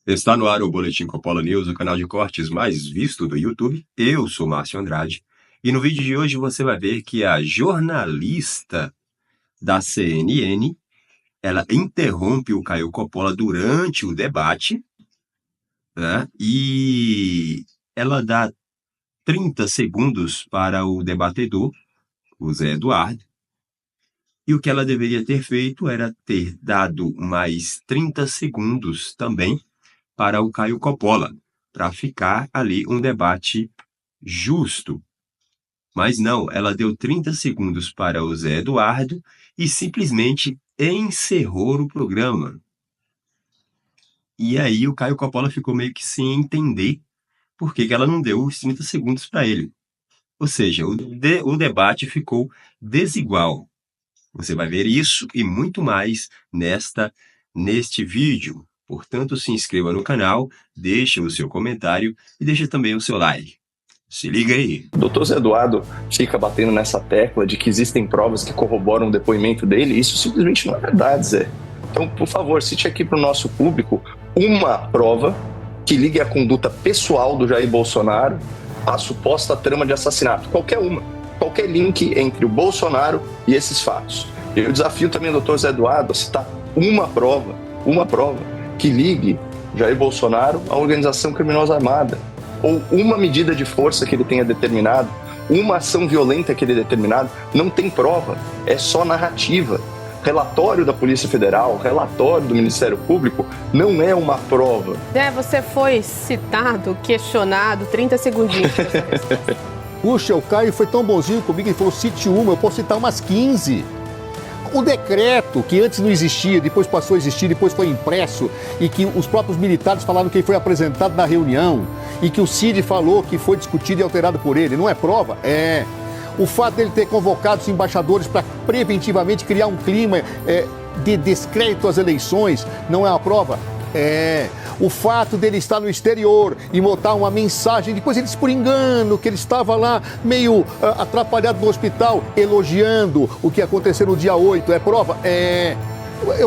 Está no ar o Boletim Coppola News, o canal de cortes mais visto do YouTube. Eu sou Márcio Andrade e no vídeo de hoje você vai ver que a jornalista da CNN, ela interrompe o Caio Coppola durante o debate, né? E ela dá 30 segundos para o debatedor, o Zé Eduardo, e o que ela deveria ter feito era ter dado mais 30 segundos também para o Caio Coppola, para ficar ali um debate justo. Mas não, ela deu 30 segundos para o Zé Eduardo e simplesmente encerrou o programa. E aí o Caio Coppola ficou meio que sem entender por que ela não deu os 30 segundos para ele. Ou seja, o debate ficou desigual. Você vai ver isso e muito mais neste vídeo. Portanto, se inscreva no canal, deixe o seu comentário e deixe também o seu like. Se liga aí. O doutor Zé Eduardo fica batendo nessa tecla de que existem provas que corroboram o depoimento dele. Isso simplesmente não é verdade, Zé. Então, por favor, cite aqui para o nosso público uma prova que ligue a conduta pessoal do Jair Bolsonaro à suposta trama de assassinato. Qualquer uma. Qualquer link entre o Bolsonaro e esses fatos. Eu desafio também o doutor Zé Eduardo a citar uma prova que ligue Jair Bolsonaro à organização criminosa armada, ou uma medida de força que ele tenha determinado, uma ação violenta que ele determinado. Não tem prova, é só narrativa. Relatório da Polícia Federal, relatório do Ministério Público não é uma prova. Você foi citado, questionado, 30 segundinhos. Puxa, o Caio foi tão bonzinho comigo, ele falou cite uma, eu posso citar umas 15. O decreto, que antes não existia, depois passou a existir, depois foi impresso, e que os próprios militares falaram que ele foi apresentado na reunião, e que o Cid falou que foi discutido e alterado por ele, não é prova? É. O fato dele ter convocado os embaixadores para preventivamente criar um clima de descrédito às eleições, não é uma prova? É. O fato dele estar no exterior e botar uma mensagem, depois ele disse por engano que ele estava lá meio atrapalhado no hospital, elogiando o que aconteceu no dia 8, é prova? É.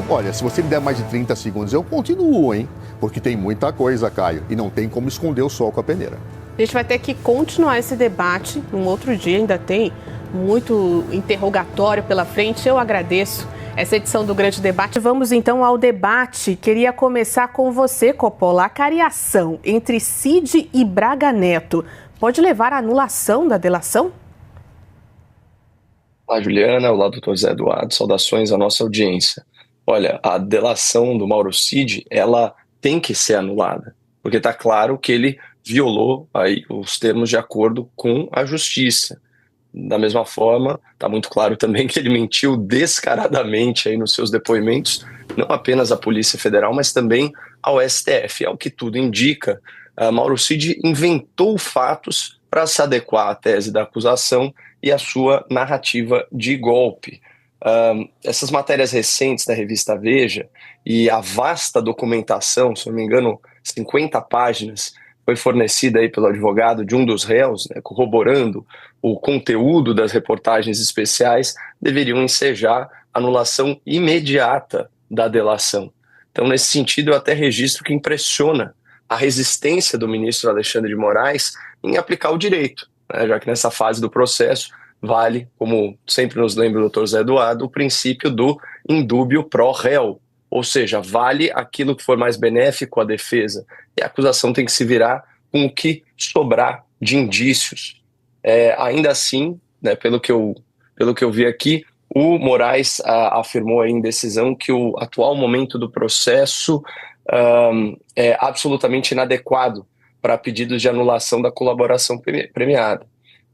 Olha, se você me der mais de 30 segundos, eu continuo, hein? Porque tem muita coisa, Caio, e não tem como esconder o sol com a peneira. A gente vai ter que continuar esse debate num outro dia, ainda tem muito interrogatório pela frente. Eu agradeço essa edição do Grande Debate. Vamos então ao debate. Queria começar com você, Coppola. A cariação entre Cid e Braga Neto pode levar à anulação da delação? Olá, Juliana. Olá, doutor Zé Eduardo. Saudações à nossa audiência. Olha, a delação do Mauro Cid, ela tem que ser anulada, porque está claro que ele violou aí os termos de acordo com a justiça. Da mesma forma, está muito claro também que ele mentiu descaradamente aí nos seus depoimentos, não apenas à Polícia Federal, mas também ao STF. Ao que tudo indica, Mauro Cid inventou fatos para se adequar à tese da acusação e à sua narrativa de golpe. Essas matérias recentes da revista Veja e a vasta documentação, se não me engano, 50 páginas, foi fornecida aí pelo advogado de um dos réus, né, corroborando o conteúdo das reportagens especiais, deveriam ensejar anulação imediata da delação. Então, nesse sentido, eu até registro que impressiona a resistência do ministro Alexandre de Moraes em aplicar o direito, né, já que nessa fase do processo vale, como sempre nos lembra o Dr. Zé Eduardo, o princípio do indúbio pro réu, ou seja, vale aquilo que for mais benéfico à defesa, e a acusação tem que se virar com o que sobrar de indícios. Ainda assim, né, pelo que eu vi aqui, o Moraes afirmou aí em decisão que o atual momento do processo é absolutamente inadequado para pedidos de anulação da colaboração premiada.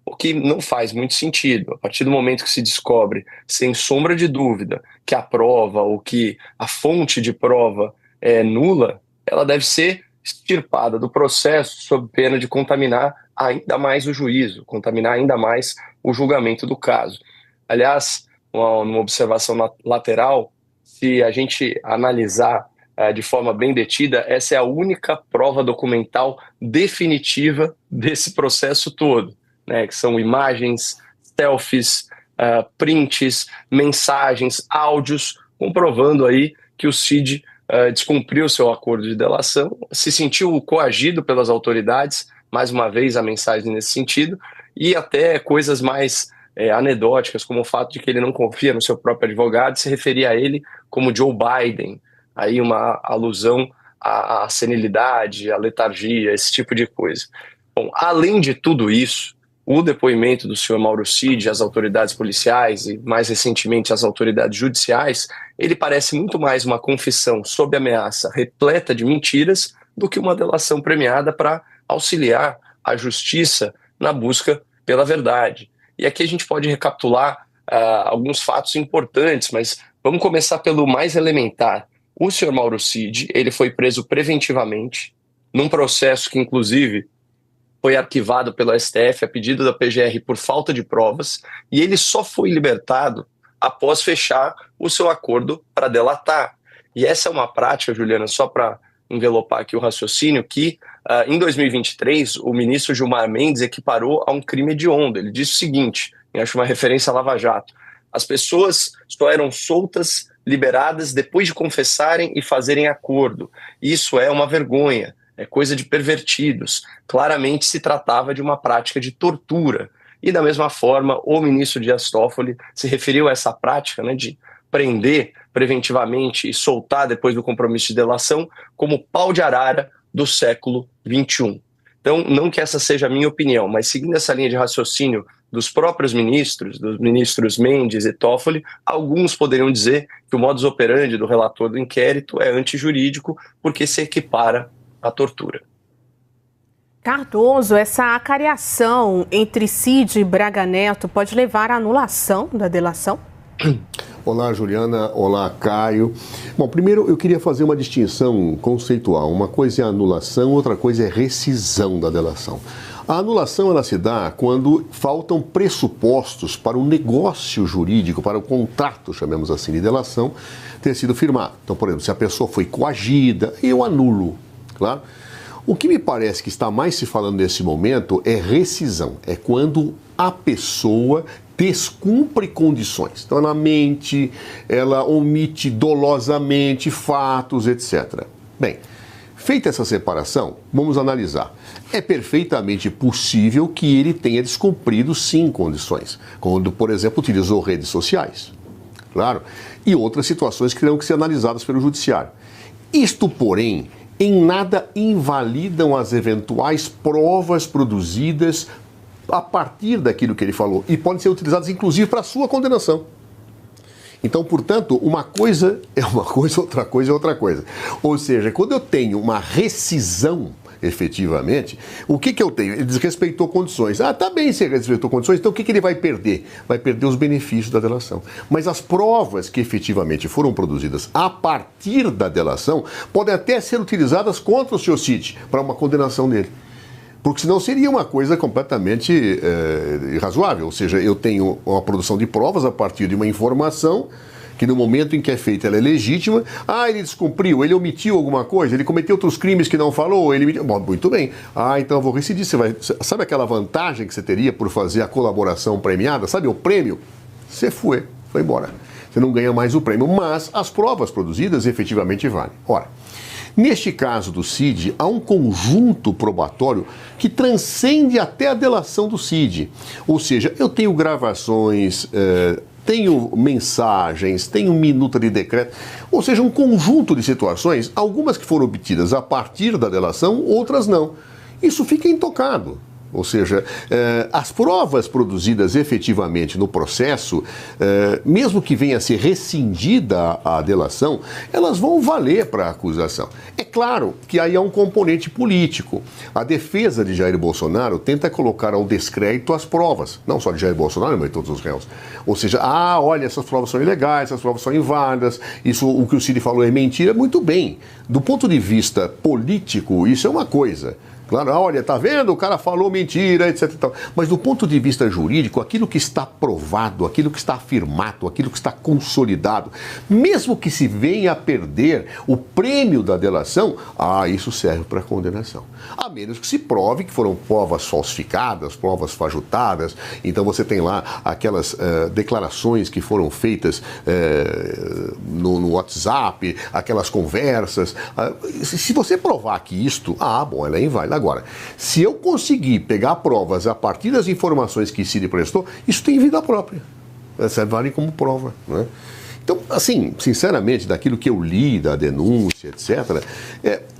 O que não faz muito sentido. A partir do momento que se descobre, sem sombra de dúvida, que a prova ou que a fonte de prova é nula, ela deve ser extirpada do processo sob pena de contaminar ainda mais o juízo, contaminar ainda mais o julgamento do caso. Aliás, numa observação lateral, se a gente analisar de forma bem detida, essa é a única prova documental definitiva desse processo todo, né, que são imagens, selfies, prints, mensagens, áudios, comprovando aí que o Cid descumpriu seu acordo de delação, se sentiu coagido pelas autoridades, mais uma vez a mensagem nesse sentido, e até coisas mais anedóticas, como o fato de que ele não confia no seu próprio advogado, se referia a ele como Joe Biden, aí uma alusão à senilidade, à letargia, esse tipo de coisa. Bom, além de tudo isso, o depoimento do senhor Mauro Cid às autoridades policiais e, mais recentemente, às autoridades judiciais, ele parece muito mais uma confissão sob ameaça repleta de mentiras do que uma delação premiada para auxiliar a justiça na busca pela verdade. E aqui a gente pode recapitular alguns fatos importantes, mas vamos começar pelo mais elementar. O senhor Mauro Cid, ele foi preso preventivamente, num processo que, inclusive, foi arquivado pelo STF a pedido da PGR por falta de provas, e ele só foi libertado após fechar o seu acordo para delatar. E essa é uma prática, Juliana, só para envelopar aqui o raciocínio, que em 2023 o ministro Gilmar Mendes equiparou a um crime hediondo. Ele disse o seguinte, eu acho uma referência à Lava Jato: as pessoas só eram soltas, liberadas depois de confessarem e fazerem acordo. Isso é uma vergonha, é coisa de pervertidos. Claramente se tratava de uma prática de tortura. E da mesma forma, o ministro Dias Toffoli se referiu a essa prática, né, de prender preventivamente e soltar depois do compromisso de delação como pau de arara do século XXI. Então, não que essa seja a minha opinião, mas seguindo essa linha de raciocínio dos próprios ministros, dos ministros Mendes e Toffoli, alguns poderiam dizer que o modus operandi do relator do inquérito é antijurídico porque se equipara à tortura. Cardoso, essa acariação entre Cid e Braga Neto pode levar à anulação da delação? Olá, Juliana. Olá, Caio. Bom, primeiro eu queria fazer uma distinção conceitual. Uma coisa é a anulação, outra coisa é rescisão da delação. A anulação ela se dá quando faltam pressupostos para o negócio jurídico, para o contrato, chamemos assim, de delação, ter sido firmado. Então, por exemplo, se a pessoa foi coagida, eu anulo, claro. O que me parece que está mais se falando nesse momento é rescisão. É quando a pessoa descumpre condições. Então ela mente, ela omite dolosamente fatos, etc. Bem, feita essa separação, vamos analisar. É perfeitamente possível que ele tenha descumprido, sim, condições. Quando, por exemplo, utilizou redes sociais. Claro. E outras situações que terão que ser analisadas pelo judiciário. Isto, porém, em nada invalidam as eventuais provas produzidas a partir daquilo que ele falou e podem ser utilizadas inclusive para a sua condenação. Então, portanto, uma coisa é uma coisa, outra coisa é outra coisa. Ou seja, quando eu tenho uma rescisão, efetivamente, o que eu tenho? Ele desrespeitou condições. Ah, tá bem se ele desrespeitou condições, então o que ele vai perder? Vai perder os benefícios da delação. Mas as provas que efetivamente foram produzidas a partir da delação podem até ser utilizadas contra o senhor Cid para uma condenação dele. Porque senão seria uma coisa completamente irrazoável. Ou seja, eu tenho uma produção de provas a partir de uma informação que no momento em que é feita ela é legítima. Ah, ele descumpriu, ele omitiu alguma coisa, ele cometeu outros crimes que não falou, ele... Bom, muito bem. Ah, então eu vou rescindir. Sabe aquela vantagem que você teria por fazer a colaboração premiada? Sabe o prêmio? Você foi embora. Você não ganha mais o prêmio, mas as provas produzidas efetivamente valem. Ora, neste caso do Cid, há um conjunto probatório que transcende até a delação do Cid. Ou seja, eu tenho gravações, tenho mensagens, tenho minuta de decreto, ou seja, um conjunto de situações, algumas que foram obtidas a partir da delação, outras não. Isso fica intocado. Ou seja, as provas produzidas efetivamente no processo, mesmo que venha a ser rescindida a delação, elas vão valer para a acusação. É claro que aí há um componente político. A defesa de Jair Bolsonaro tenta colocar ao descrédito as provas, não só de Jair Bolsonaro, mas de todos os réus. Ou seja, olha, essas provas são ilegais, essas provas são inválidas, isso, o que o Cid falou é mentira. Muito bem, do ponto de vista político, isso é uma coisa. Claro, olha, tá vendo? O cara falou mentira, etc e tal. Mas do ponto de vista jurídico, aquilo que está provado, aquilo que está afirmado, aquilo que está consolidado, mesmo que se venha a perder o prêmio da delação, isso serve para condenação. A menos que se prove que foram provas falsificadas, provas fajutadas. Então você tem lá aquelas declarações que foram feitas no WhatsApp, aquelas conversas. Se você provar que isto, bom, ela é inválida. Agora, se eu conseguir pegar provas a partir das informações que Cid prestou, isso tem vida própria. Essa vale como prova, né? Então, assim, sinceramente, daquilo que eu li, da denúncia, etc.,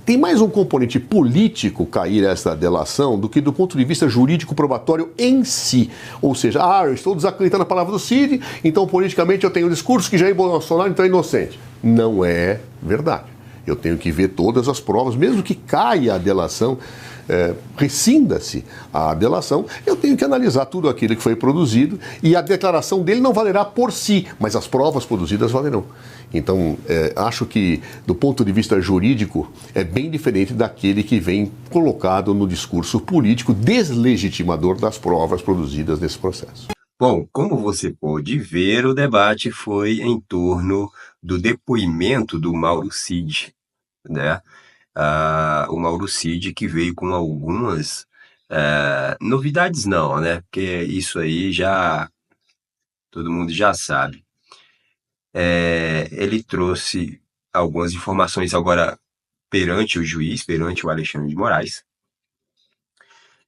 tem mais um componente político cair essa delação do que do ponto de vista jurídico probatório em si. Ou seja, eu estou desacreditando a palavra do Cid, então politicamente eu tenho um discurso que Jair Bolsonaro então é inocente. Não é verdade. Eu tenho que ver todas as provas, mesmo que caia a delação, rescinda-se a delação, eu tenho que analisar tudo aquilo que foi produzido e a declaração dele não valerá por si, mas as provas produzidas valerão. Então, acho que, do ponto de vista jurídico, é bem diferente daquele que vem colocado no discurso político deslegitimador das provas produzidas nesse processo. Bom, como você pôde ver, o debate foi em torno do depoimento do Mauro Cid, né? O Mauro Cid, que veio com algumas novidades, não, né? Porque isso aí todo mundo já sabe. Ele trouxe algumas informações agora perante o juiz, perante o Alexandre de Moraes,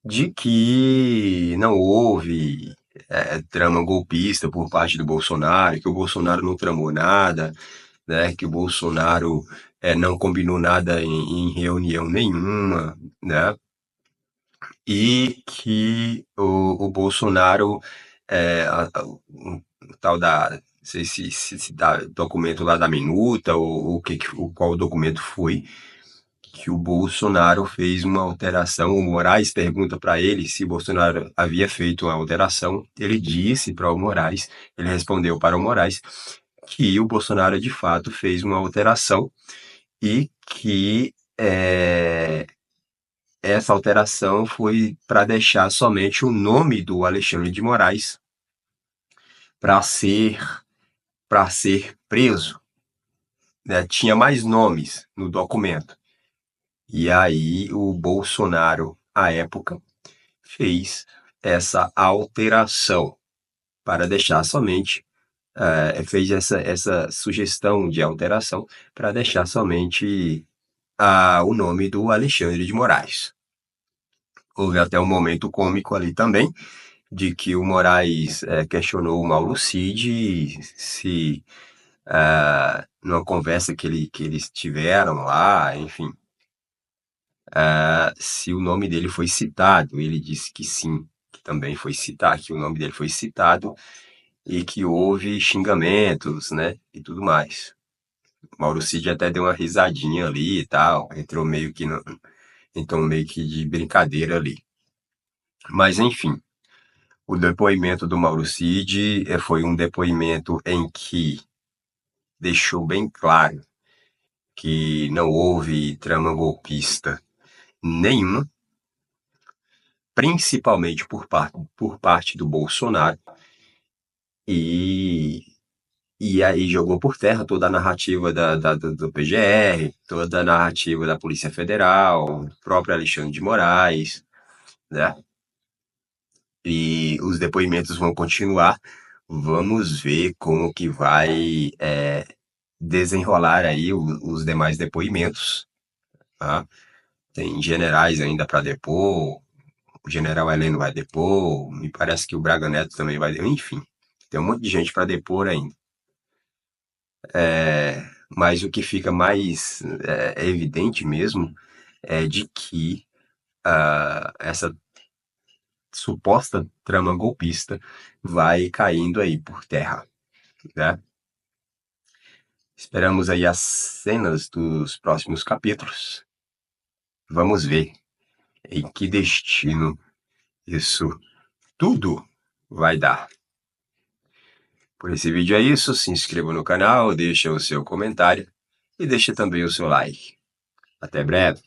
de que não houve trama golpista por parte do Bolsonaro, que o Bolsonaro não tramou nada, né? Que o Bolsonaro não combinou nada em reunião nenhuma, né? E que o Bolsonaro, o tal da, não sei se dá documento lá da minuta, ou qual documento foi, que o Bolsonaro fez uma alteração. O Moraes pergunta para ele se o Bolsonaro havia feito uma alteração. Ele disse para o Moraes, ele respondeu para o Moraes que o Bolsonaro de fato fez uma alteração e que essa alteração foi para deixar somente o nome do Alexandre de Moraes para ser preso, né? Tinha mais nomes no documento. E aí o Bolsonaro, à época, fez essa alteração para deixar somente, fez essa sugestão de alteração para deixar somente o nome do Alexandre de Moraes. Houve até um momento cômico ali também, de que o Moraes questionou o Mauro Cid se, numa conversa que eles tiveram lá, enfim, se o nome dele foi citado. Ele disse que sim, que também foi citado, que o nome dele foi citado e que houve xingamentos, né, e tudo mais. O Mauro Cid até deu uma risadinha ali e tal, entrou meio que de brincadeira ali. Mas, enfim, o depoimento do Mauro Cid foi um depoimento em que deixou bem claro que não houve trama golpista nenhuma, principalmente por parte do Bolsonaro, e aí jogou por terra toda a narrativa do PGR, toda a narrativa da Polícia Federal, o próprio Alexandre de Moraes, né? E os depoimentos vão continuar. Vamos ver como que vai desenrolar aí os demais depoimentos, tá? Tem generais ainda para depor, o general Heleno vai depor, me parece que o Braga Neto também vai depor, enfim, tem um monte de gente para depor ainda. Mas o que fica mais evidente mesmo é de que essa suposta trama golpista vai caindo aí por terra, né? Esperamos aí as cenas dos próximos capítulos. Vamos ver em que destino isso tudo vai dar. Por esse vídeo é isso. Se inscreva no canal, deixa o seu comentário e deixa também o seu like. Até breve.